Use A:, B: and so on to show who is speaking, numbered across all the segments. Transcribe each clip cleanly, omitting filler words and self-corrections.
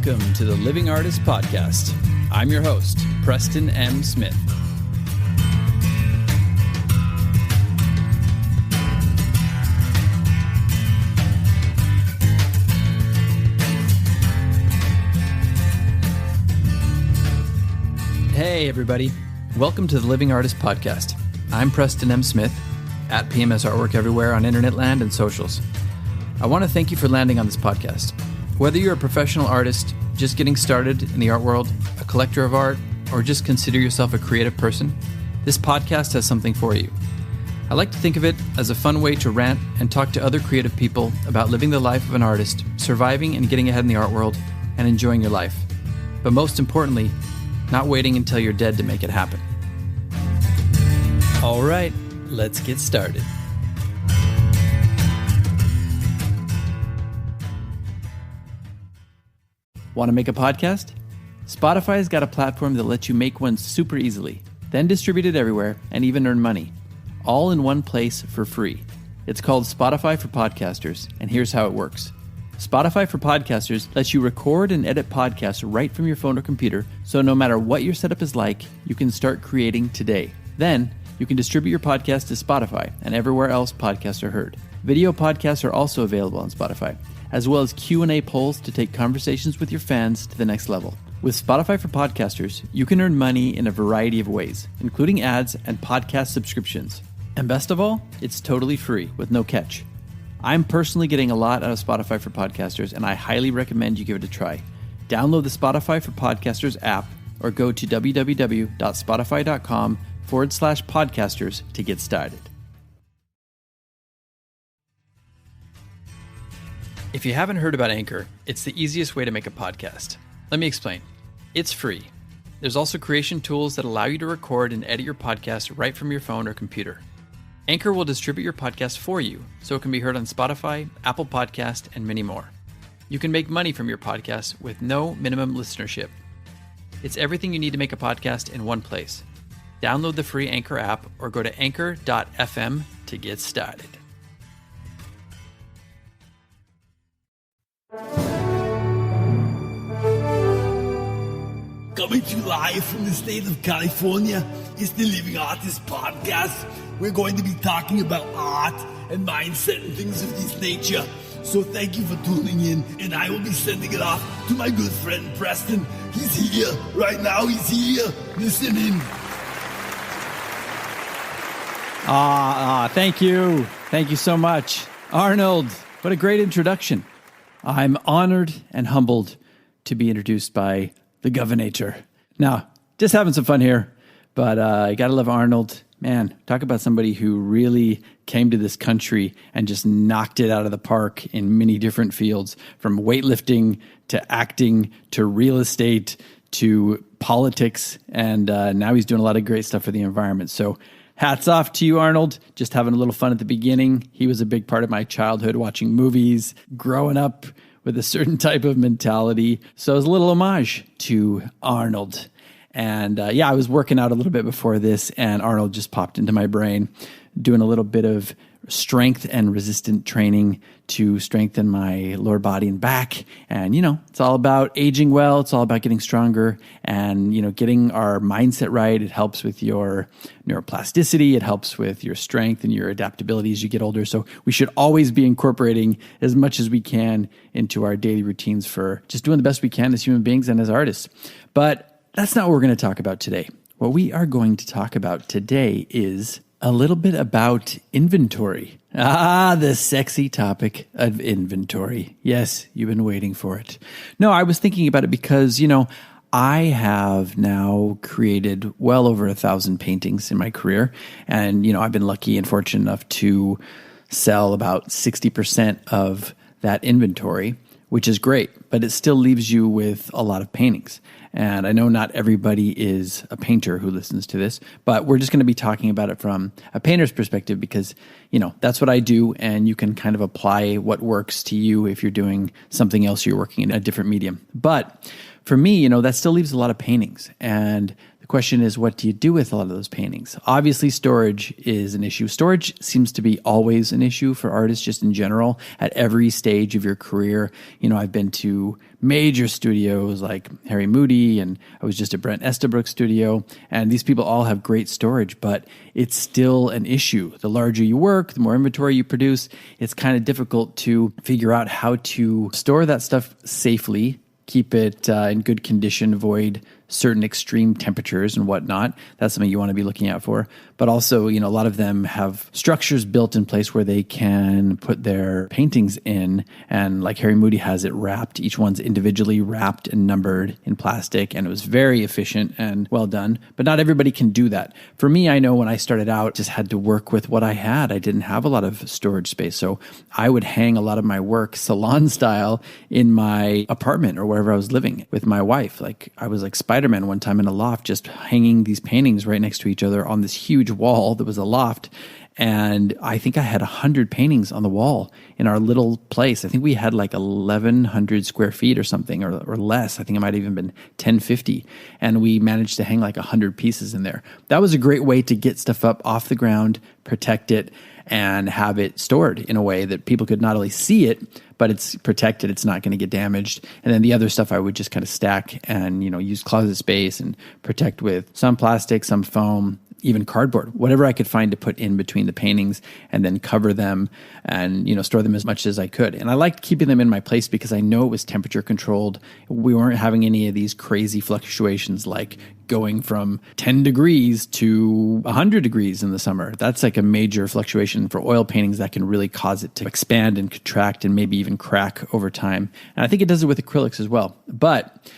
A: Welcome to the Living Artist Podcast. I'm your host, Preston M. Smith. Hey, everybody. Welcome to the Living Artist Podcast. I'm Preston M. Smith, at PMS Artwork everywhere on internet land and socials. I want to thank you for landing on this podcast. Whether you're a professional artist, just getting started in the art world, a collector of art, or just consider yourself a creative person, this podcast has something for you. I like to think of it as a fun way to rant and talk to other creative people about living the life of an artist, surviving and getting ahead in the art world, and enjoying your life. But most importantly, not waiting until you're dead to make it happen. All right, let's get started. Want to make a podcast? Spotify's got a platform that lets you make one super easily, then distribute it everywhere and even earn money, all in one place for free. It's called Spotify for Podcasters, and here's how it works. Spotify for Podcasters lets you record and edit podcasts right from your phone or computer, so no matter what your setup is like, you can start creating today. Then, you can distribute your podcast to Spotify and everywhere else podcasts are heard. Video podcasts are also available on Spotify, as well as Q&A polls to take conversations with your fans to the next level. With Spotify for Podcasters, you can earn money in a variety of ways, including ads and podcast subscriptions. And best of all, it's totally free with no catch. I'm personally getting a lot out of Spotify for Podcasters, and I highly recommend you give it a try. Download the Spotify for Podcasters app or go to www.spotify.com/podcasters to get started. If you haven't heard about Anchor, it's the easiest way to make a podcast. Let me explain. It's free. There's also creation tools that allow you to record and edit your podcast right from your phone or computer. Anchor will distribute your podcast for you, so it can be heard on Spotify, Apple Podcast, and many more. You can make money from your podcast with no minimum listenership. It's everything you need to make a podcast in one place. Download the free Anchor app or go to anchor.fm to get started.
B: Coming to you live from the state of California is the Living Artist Podcast. We're going to be talking about art and mindset and things of this nature. So thank you for tuning in, and I will be sending it off to my good friend Preston. He's here right now. He's here. Listen in.
A: Thank you. Thank you so much. Arnold, what a great introduction. I'm honored and humbled to be introduced by the Governator. Now, just having some fun here, but I gotta love Arnold. Man, talk about somebody who really came to this country and just knocked it out of the park in many different fields, from weightlifting to acting to real estate to politics, and now he's doing a lot of great stuff for the environment. So hats off to you, Arnold. Just having a little fun at the beginning. He was a big part of my childhood, watching movies, growing up with a certain type of mentality. So it was a little homage to Arnold. And I was working out a little bit before this, and Arnold just popped into my brain, doing a little bit of strength and resistant training to strengthen my lower body and back. And, it's all about aging well. It's all about getting stronger and, getting our mindset right. It helps with your neuroplasticity. It helps with your strength and your adaptability as you get older. So we should always be incorporating as much as we can into our daily routines for just doing the best we can as human beings and as artists. But that's not what we're going to talk about today. What we are going to talk about today is a little bit about inventory. The sexy topic of inventory. Yes, you've been waiting for it. No, I was thinking about it because, I have now created well over 1,000 paintings in my career. And, I've been lucky and fortunate enough to sell about 60% of that inventory, which is great, but it still leaves you with a lot of paintings. And I know not everybody is a painter who listens to this, but we're just going to be talking about it from a painter's perspective because, that's what I do, and you can kind of apply what works to you if you're doing something else, you're working in a different medium. But for me, that still leaves a lot of paintings, and The question is, what do you do with a lot of those paintings? Obviously, storage is an issue. Storage seems to be always an issue for artists just in general at every stage of your career. I've been to major studios like Harry Moody, and I was just at Brent Estabrook's studio, and these people all have great storage, but it's still an issue. The larger you work, the more inventory you produce, it's kind of difficult to figure out how to store that stuff safely, keep it in good condition, avoid certain extreme temperatures and whatnot. That's something you want to be looking out for. But also, a lot of them have structures built in place where they can put their paintings in. And like Harry Moody has it wrapped. Each one's individually wrapped and numbered in plastic. And it was very efficient and well done. But not everybody can do that. For me, I know when I started out, just had to work with what I had. I didn't have a lot of storage space. So I would hang a lot of my work salon style in my apartment or wherever I was living with my wife. Like I was like Spider-Man one time in a loft, just hanging these paintings right next to each other on this huge wall that was a loft. And I think I had 100 paintings on the wall in our little place. I think we had like 1,100 square feet or something, or less. I think it might have even been 1,050. And we managed to hang like 100 pieces in there. That was a great way to get stuff up off the ground, protect it, and have it stored in a way that people could not only see it, but it's protected. It's not going to get damaged. And then the other stuff I would just kind of stack and, use closet space and protect with some plastic, some foam, even cardboard, whatever I could find to put in between the paintings and then cover them and, store them as much as I could. And I liked keeping them in my place because I know it was temperature controlled. We weren't having any of these crazy fluctuations like going from 10 degrees to 100 degrees in the summer. That's like a major fluctuation for oil paintings that can really cause it to expand and contract and maybe even crack over time. And I think it does it with acrylics as well. But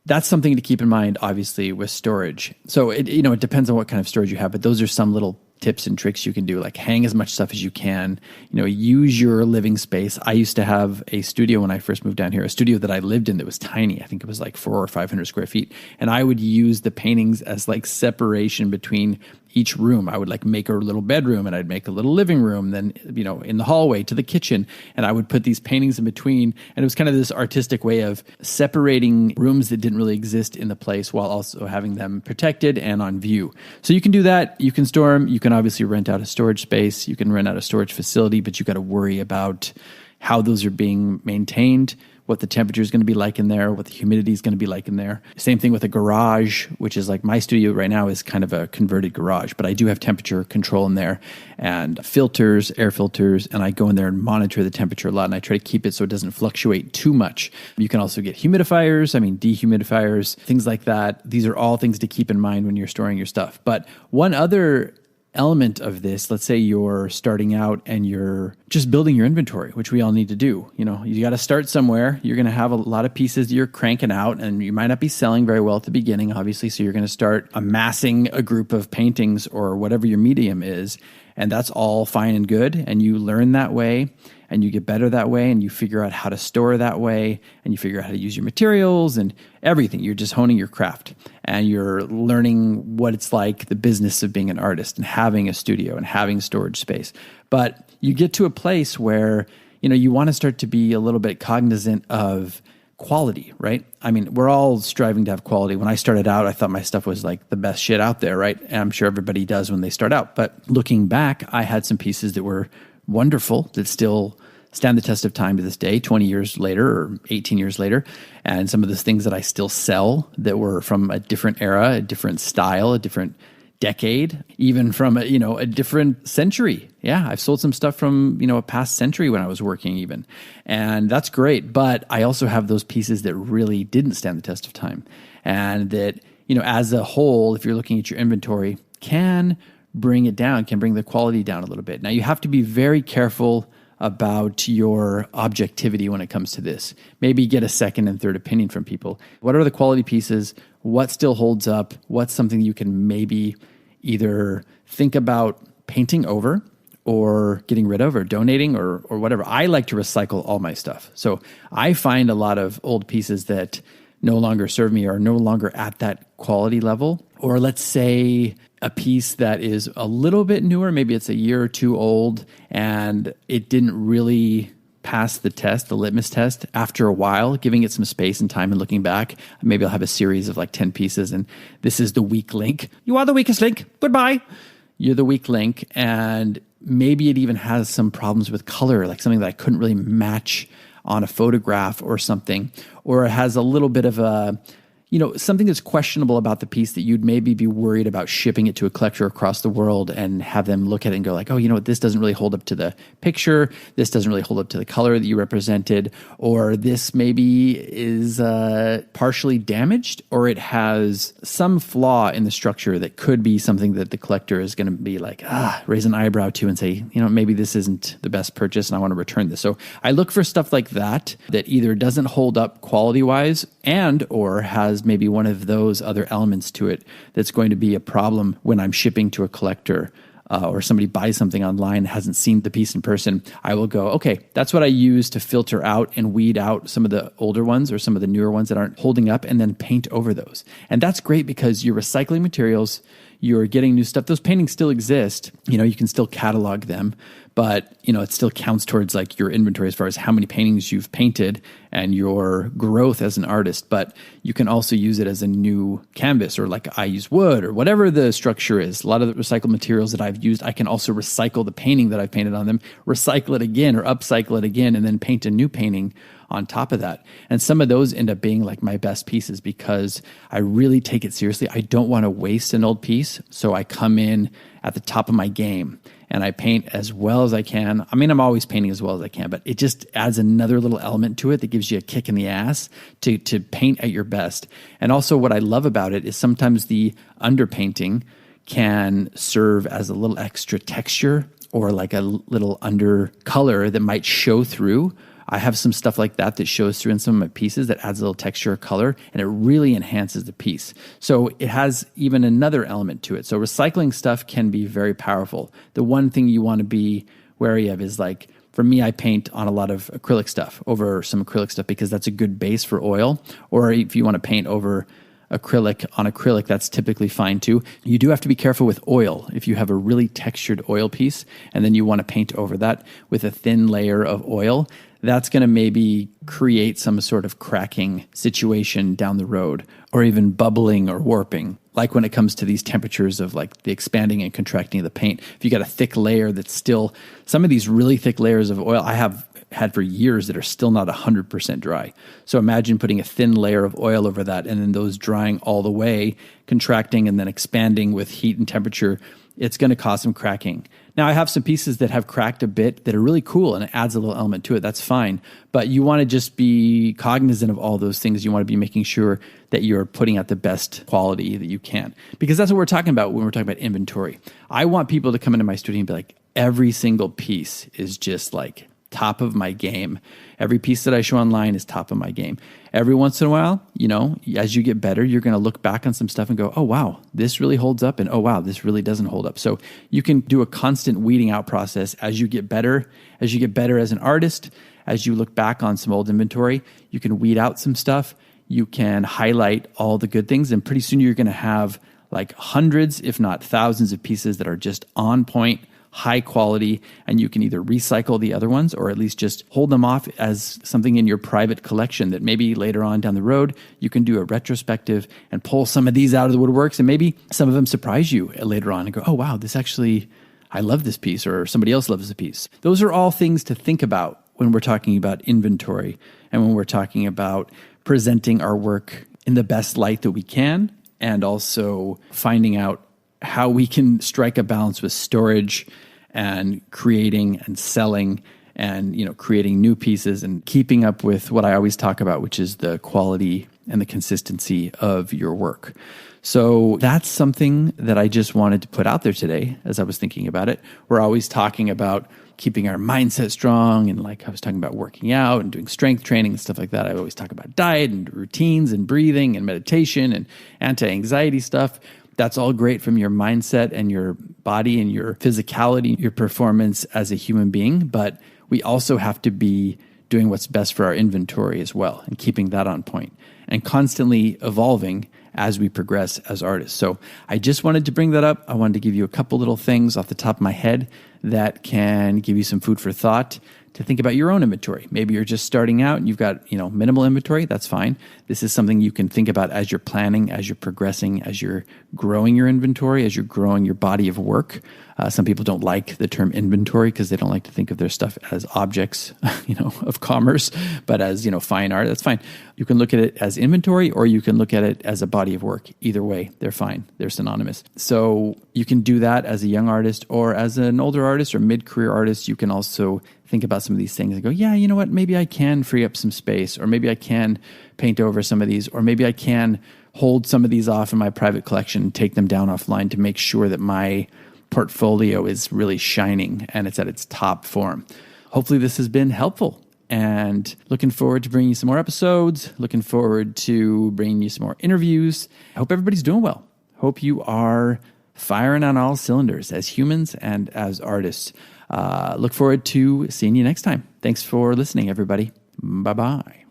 A: that's something to keep in mind, obviously, with storage. So it depends on what kind of storage you have, but those are some little tips and tricks you can do, like hang as much stuff as you can, use your living space. I used to have a studio when I first moved down here, a studio that I lived in that was tiny. I think it was like 400 or 500 square feet. And I would use the paintings as like separation between each room. I would like make a little bedroom and I'd make a little living room, then, in the hallway to the kitchen. And I would put these paintings in between. And it was kind of this artistic way of separating rooms that didn't really exist in the place while also having them protected and on view. So you can do that. You can store them. You can obviously rent out a storage space. You can rent out a storage facility, but you got to worry about how those are being maintained, what the temperature is going to be like in there, what the humidity is going to be like in there. Same thing with a garage, which is like my studio right now is kind of a converted garage, but I do have temperature control in there and filters, air filters, and I go in there and monitor the temperature a lot, and I try to keep it so it doesn't fluctuate too much. You can also get humidifiers, dehumidifiers, things like that. These are all things to keep in mind when you're storing your stuff. But one other element of this, let's say you're starting out and you're just building your inventory, which we all need to do. You got to start somewhere. You're going to have a lot of pieces you're cranking out, and you might not be selling very well at the beginning, obviously. So you're going to start amassing a group of paintings or whatever your medium is. And that's all fine and good. And you learn that way and you get better that way, and you figure out how to store that way, and you figure out how to use your materials and everything. You're just honing your craft, and you're learning what it's like, the business of being an artist and having a studio and having storage space. But you get to a place where, you want to start to be a little bit cognizant of quality, right? We're all striving to have quality. When I started out, I thought my stuff was like the best shit out there, right? And I'm sure everybody does when they start out. But looking back, I had some pieces that were wonderful that still stand the test of time to this day, 20 years later or 18 years later. And some of those things that I still sell that were from a different era, a different style, a different decade, even from a different century. Yeah, I've sold some stuff from, a past century when I was working even. And that's great. But I also have those pieces that really didn't stand the test of time. And that, as a whole, if you're looking at your inventory, can bring it down, can bring the quality down a little bit. Now, you have to be very careful about your objectivity when it comes to this. Maybe get a second and third opinion from people. What are the quality pieces? What still holds up? What's something you can maybe either think about painting over or getting rid of or donating or whatever? I like to recycle all my stuff. So I find a lot of old pieces that no longer serve me or no longer at that quality level. Or let's say a piece that is a little bit newer, maybe it's a year or two old, and it didn't really pass the test, the litmus test, after a while, giving it some space and time and looking back, maybe I'll have a series of like 10 pieces and this is the weak link. You are the weakest link. Goodbye. You're the weak link. And maybe it even has some problems with color, like something that I couldn't really match on a photograph or something, or it has a little bit of a, something that's questionable about the piece that you'd maybe be worried about shipping it to a collector across the world and have them look at it and go like, oh, this doesn't really hold up to the picture. This doesn't really hold up to the color that you represented, or this maybe is partially damaged, or it has some flaw in the structure that could be something that the collector is going to be like, raise an eyebrow to and say, maybe this isn't the best purchase and I want to return this. So I look for stuff like that either doesn't hold up quality-wise and or has maybe one of those other elements to it that's going to be a problem when I'm shipping to a collector or somebody buys something online, hasn't seen the piece in person. I will go, okay, that's what I use to filter out and weed out some of the older ones or some of the newer ones that aren't holding up, and then paint over those. And that's great because you're recycling materials, you're getting new stuff. Those paintings still exist. You can still catalog them, but it still counts towards like your inventory as far as how many paintings you've painted and your growth as an artist. But you can also use it as a new canvas, or like I use wood or whatever the structure is. A lot of the recycled materials that I've used, I can also recycle the painting that I've painted on them, recycle it again or upcycle it again, and then paint a new painting on top of that. And some of those end up being like my best pieces because I really take it seriously. I don't want to waste an old piece. So I come in at the top of my game and I paint as well as I can. I mean, I'm always painting as well as I can, but it just adds another little element to it that gives you a kick in the ass to paint at your best. And also what I love about it is sometimes the underpainting can serve as a little extra texture or like a little undercolor that might show through. I have some stuff like that shows through in some of my pieces that adds a little texture or color, and it really enhances the piece. So it has even another element to it. So recycling stuff can be very powerful. The one thing you want to be wary of is like, for me, I paint on a lot of acrylic stuff over some acrylic stuff because that's a good base for oil. Or if you want to paint over acrylic on acrylic, that's typically fine too. You do have to be careful with oil. If you have a really textured oil piece and then you want to paint over that with a thin layer of oil, that's going to maybe create some sort of cracking situation down the road, or even bubbling or warping. Like when it comes to these temperatures of like the expanding and contracting of the paint, if you got a thick layer that's still, some of these really thick layers of oil I have had for years that are still not 100% dry. So imagine putting a thin layer of oil over that and then those drying all the way, contracting and then expanding with heat and temperature. It's going to cause some cracking. Now, I have some pieces that have cracked a bit that are really cool and it adds a little element to it. That's fine. But you want to just be cognizant of all those things. You want to be making sure that you're putting out the best quality that you can. Because that's what we're talking about when we're talking about inventory. I want people to come into my studio and be like, every single piece is just like top of my game. Every piece that I show online is top of my game. Every once in a while, as you get better, you're going to look back on some stuff and go, oh, wow, this really holds up. And oh, wow, this really doesn't hold up. So you can do a constant weeding out process as you get better as an artist. As you look back on some old inventory, you can weed out some stuff. You can highlight all the good things. And pretty soon you're going to have like hundreds, if not thousands of pieces that are just on point, high quality, and you can either recycle the other ones or at least just hold them off as something in your private collection that maybe later on down the road you can do a retrospective and pull some of these out of the woodworks, and maybe some of them surprise you later on and go, oh wow, this actually, I love this piece, or somebody else loves the piece. Those are all things to think about when we're talking about inventory and when we're talking about presenting our work in the best light that we can, and also finding out how we can strike a balance with storage and creating and selling and, creating new pieces and keeping up with what I always talk about, which is the quality and the consistency of your work. So that's something that I just wanted to put out there today as I was thinking about it. We're always talking about keeping our mindset strong, and like I was talking about working out and doing strength training and stuff like that. I always talk about diet and routines and breathing and meditation and anti-anxiety stuff. That's all great from your mindset and your body and your physicality, your performance as a human being. But we also have to be doing what's best for our inventory as well and keeping that on point and constantly evolving as we progress as artists. So I just wanted to bring that up. I wanted to give you a couple little things off the top of my head that can give you some food for thought to think about your own inventory. Maybe you're just starting out and you've got, minimal inventory. That's fine. This is something you can think about as you're planning, as you're progressing, as you're growing your inventory, as you're growing your body of work. Some people don't like the term inventory because they don't like to think of their stuff as objects, of commerce, but as, fine art. That's fine. You can look at it as inventory or you can look at it as a body of work. Either way, they're fine. They're synonymous. So you can do that as a young artist or as an older artist or mid-career artist. You can also think about some of these things and go, yeah, you know what? Maybe I can free up some space, or maybe I can paint over some of these, or maybe I can hold some of these off in my private collection and take them down offline to make sure that my portfolio is really shining and it's at its top form. Hopefully this has been helpful, and looking forward to bringing you some more episodes, looking forward to bringing you some more interviews. I hope everybody's doing well. Hope you are firing on all cylinders as humans and as artists. Look forward to seeing you next time. Thanks for listening, everybody. Bye-bye.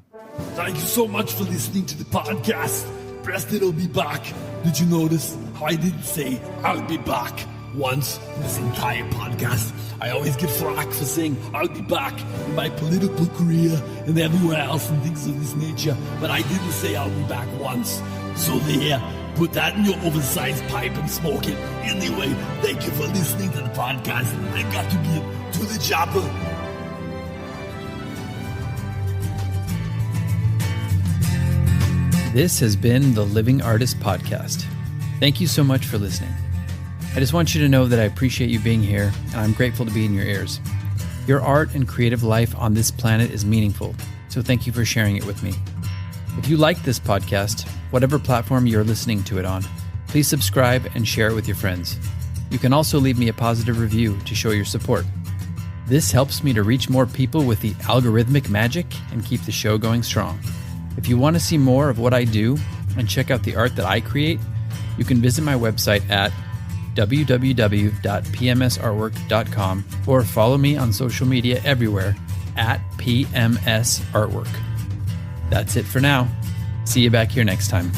B: Thank you so much for listening to the podcast. Preston will be back. Did you notice how I didn't say I'll be back once in this entire podcast? I always get flack for saying I'll be back in my political career and everywhere else and things of this nature, but I didn't say I'll be back once. So there, put that in your oversized pipe and smoke it. Anyway, thank you for listening to the podcast. I got to get to the chopper.
A: This has been the Living Artist Podcast. Thank you so much for listening. I just want you to know that I appreciate you being here, and I'm grateful to be in your ears. Your art and creative life on this planet is meaningful, so thank you for sharing it with me. If you like this podcast, whatever platform you're listening to it on, please subscribe and share it with your friends. You can also leave me a positive review to show your support. This helps me to reach more people with the algorithmic magic and keep the show going strong. If you want to see more of what I do and check out the art that I create, you can visit my website at www.pmsartwork.com or follow me on social media everywhere at PMS Artwork. That's it for now. See you back here next time.